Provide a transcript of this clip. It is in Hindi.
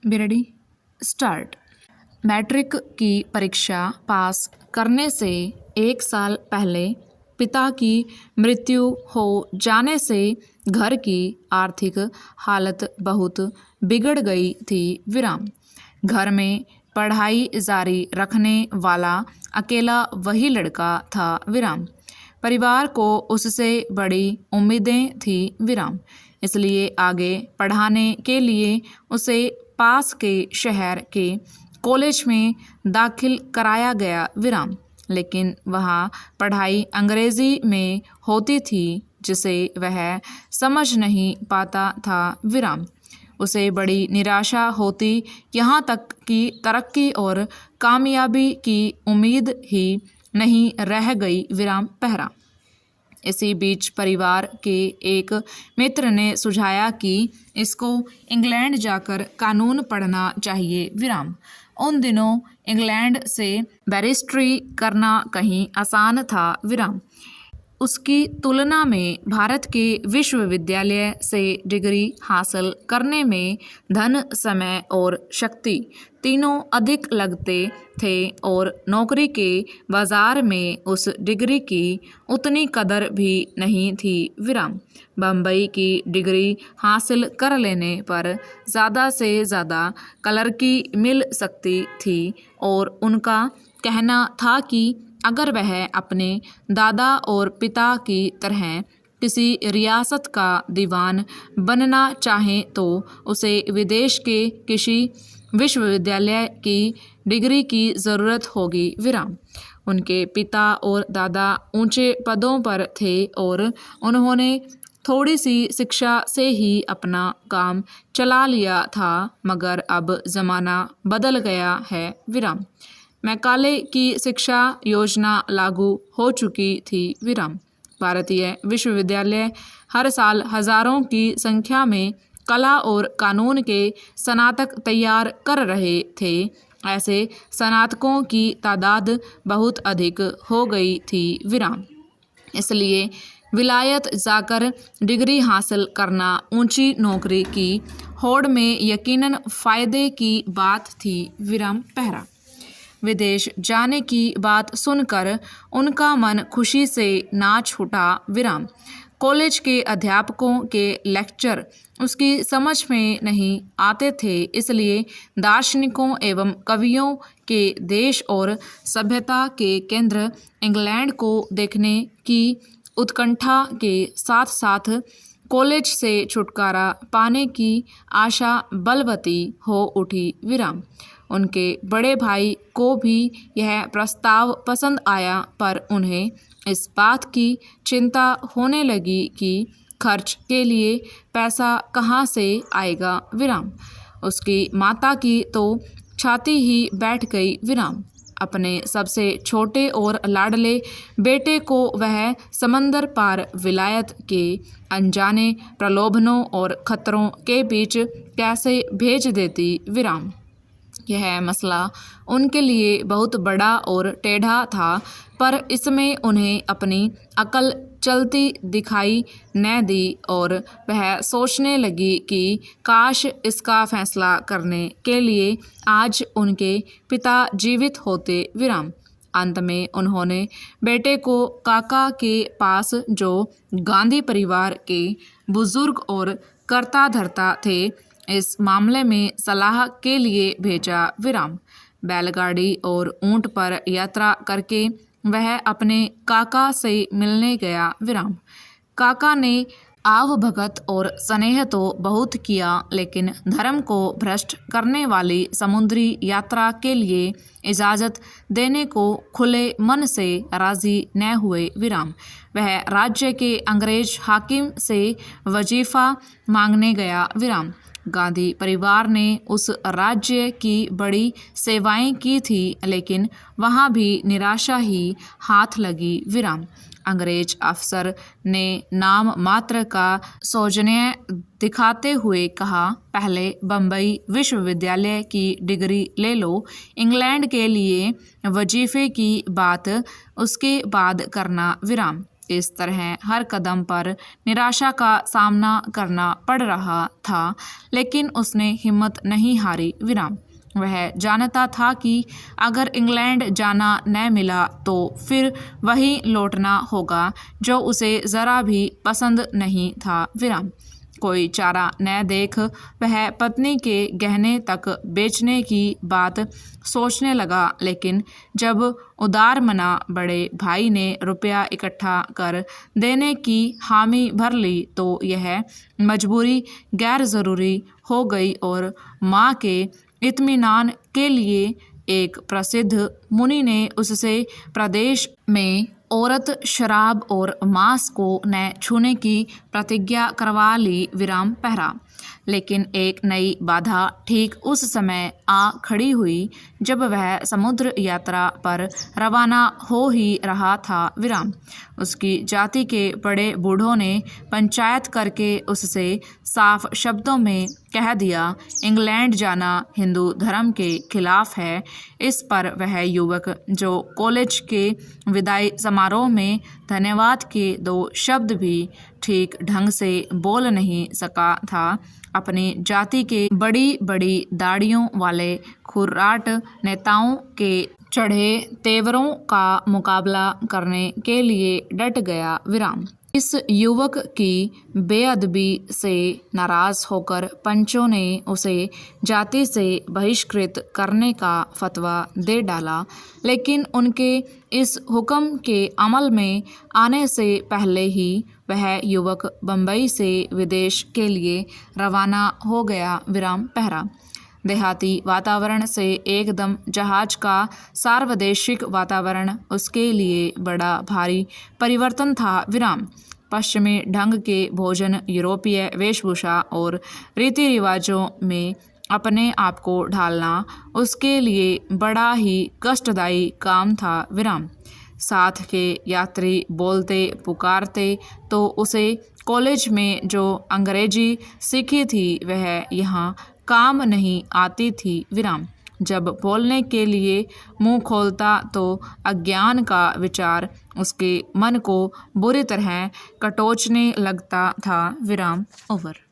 Be ready start. मैट्रिक की परीक्षा पास करने से 1 साल पहले पिता की मृत्यु हो जाने से घर की आर्थिक हालत बहुत बिगड़ गई थी। विराम। घर में पढ़ाई जारी रखने वाला अकेला वही लड़का था। विराम। परिवार को उससे बड़ी उम्मीदें थी। विराम। इसलिए आगे पढ़ाने के लिए उसे पास के शहर के कॉलेज में दाखिल कराया गया। विराम। लेकिन वहाँ पढ़ाई अंग्रेजी में होती थी जिसे वह समझ नहीं पाता था। विराम। उसे बड़ी निराशा होती, यहाँ तक कि तरक्की और कामयाबी की उम्मीद ही नहीं रह गई। विराम पहरा। इसी बीच परिवार के एक मित्र ने सुझाया कि इसको इंग्लैंड जाकर कानून पढ़ना चाहिए। विराम। उन दिनों इंग्लैंड से बैरिस्ट्री करना कहीं आसान था। विराम। उसकी तुलना में भारत के विश्वविद्यालय से डिग्री हासिल करने में धन, समय और शक्ति तीनों अधिक लगते थे और नौकरी के बाजार में उस डिग्री की उतनी कदर भी नहीं थी। विराम। बम्बई की डिग्री हासिल कर लेने पर ज़्यादा से ज़्यादा क्लर्की मिल सकती थी और उनका कहना था कि अगर वह अपने दादा और पिता की तरह किसी रियासत का दीवान बनना चाहे तो उसे विदेश के किसी विश्वविद्यालय की डिग्री की ज़रूरत होगी। विराम। उनके पिता और दादा ऊंचे पदों पर थे और उन्होंने थोड़ी सी शिक्षा से ही अपना काम चला लिया था, मगर अब ज़माना बदल गया है। विराम। मैकाले की शिक्षा योजना लागू हो चुकी थी। विराम। भारतीय विश्वविद्यालय हर साल हजारों की संख्या में कला और कानून के स्नातक तैयार कर रहे थे। ऐसे स्नातकों की तादाद बहुत अधिक हो गई थी। विराम। इसलिए विलायत जाकर डिग्री हासिल करना ऊंची नौकरी की होड़ में यकीनन फ़ायदे की बात थी। विराम पहरा। विदेश जाने की बात सुनकर उनका मन खुशी से नाच उठा। विराम। कॉलेज के अध्यापकों के लेक्चर उसकी समझ में नहीं आते थे, इसलिए दार्शनिकों एवं कवियों के देश और सभ्यता के केंद्र इंग्लैंड को देखने की उत्कंठा के साथ साथ कॉलेज से छुटकारा पाने की आशा बलवती हो उठी। विराम। उनके बड़े भाई को भी यह प्रस्ताव पसंद आया, पर उन्हें इस बात की चिंता होने लगी कि खर्च के लिए पैसा कहाँ से आएगा। विराम। उसकी माता की तो छाती ही बैठ गई। विराम। अपने सबसे छोटे और लाडले बेटे को वह समंदर पार विलायत के अनजाने प्रलोभनों और खतरों के बीच कैसे भेज देती। विराम। यह मसला उनके लिए बहुत बड़ा और टेढ़ा था, पर इसमें उन्हें अपनी अकल चलती दिखाई न दी और वह सोचने लगी कि काश इसका फैसला करने के लिए आज उनके पिता जीवित होते। विराम। अंत में उन्होंने बेटे को काका के पास, जो गांधी परिवार के बुजुर्ग और कर्ता धर्ता थे, इस मामले में सलाह के लिए भेजा। विराम। बैलगाड़ी और ऊंट पर यात्रा करके वह अपने काका से मिलने गया। विराम। काका ने आवभगत और स्नेह तो बहुत किया, लेकिन धर्म को भ्रष्ट करने वाली समुद्री यात्रा के लिए इजाज़त देने को खुले मन से राजी न हुए। विराम। वह राज्य के अंग्रेज हाकिम से वजीफ़ा मांगने गया। विराम। गांधी परिवार ने उस राज्य की बड़ी सेवाएं की थी, लेकिन वहाँ भी निराशा ही हाथ लगी। विराम। अंग्रेज अफसर ने नाम मात्र का सौजन्य दिखाते हुए कहा, पहले बम्बई विश्वविद्यालय की डिग्री ले लो, इंग्लैंड के लिए वजीफे की बात उसके बाद करना। विराम। इस तरह हर कदम पर निराशा का सामना करना पड़ रहा था, लेकिन उसने हिम्मत नहीं हारी। विराम। वह जानता था कि अगर इंग्लैंड जाना न मिला तो फिर वही लौटना होगा जो उसे ज़रा भी पसंद नहीं था। विराम। कोई चारा न देख वह पत्नी के गहने तक बेचने की बात सोचने लगा, लेकिन जब उदार मना बड़े भाई ने रुपया इकट्ठा कर देने की हामी भर ली तो यह मजबूरी गैर ज़रूरी हो गई और माँ के इत्मीनान के लिए एक प्रसिद्ध मुनि ने उससे प्रदेश में औरत, शराब और मांस को न छूने की प्रतिज्ञा करवा ली। विराम। पहरा। लेकिन एक नई बाधा ठीक उस समय आ खड़ी हुई जब वह समुद्र यात्रा पर रवाना हो ही रहा था। विराम। उसकी जाति के बड़े बूढ़ों ने पंचायत करके उससे साफ शब्दों में कह दिया, इंग्लैंड जाना हिंदू धर्म के खिलाफ है। इस पर वह युवक जो कॉलेज के विदाई समारोह में धन्यवाद के 2 शब्द भी ठीक ढंग से बोल नहीं सका था, अपनी जाति के बड़ी बड़ी दाढ़ियों वाले खुर्राट नेताओं के चढ़े तेवरों का मुकाबला करने के लिए डट गया। विराम। इस युवक की बेअदबी से नाराज होकर पंचों ने उसे जाति से बहिष्कृत करने का फतवा दे डाला, लेकिन उनके इस हुक्म के अमल में आने से पहले ही वह युवक बम्बई से विदेश के लिए रवाना हो गया। विराम। पहरा। देहाती वातावरण से एकदम जहाज का सार्वदेशिक वातावरण उसके लिए बड़ा भारी परिवर्तन था। विराम। पश्चिमी ढंग के भोजन, यूरोपीय वेशभूषा और रीति रिवाजों में अपने आप को ढालना उसके लिए बड़ा ही कष्टदायी काम था। विराम। साथ के यात्री बोलते पुकारते तो उसे कॉलेज में जो अंग्रेजी सीखी थी वह यहाँ काम नहीं आती थी। विराम। जब बोलने के लिए मुंह खोलता तो अज्ञान का विचार उसके मन को बुरी तरह कटोचने लगता था। विराम। ओवर।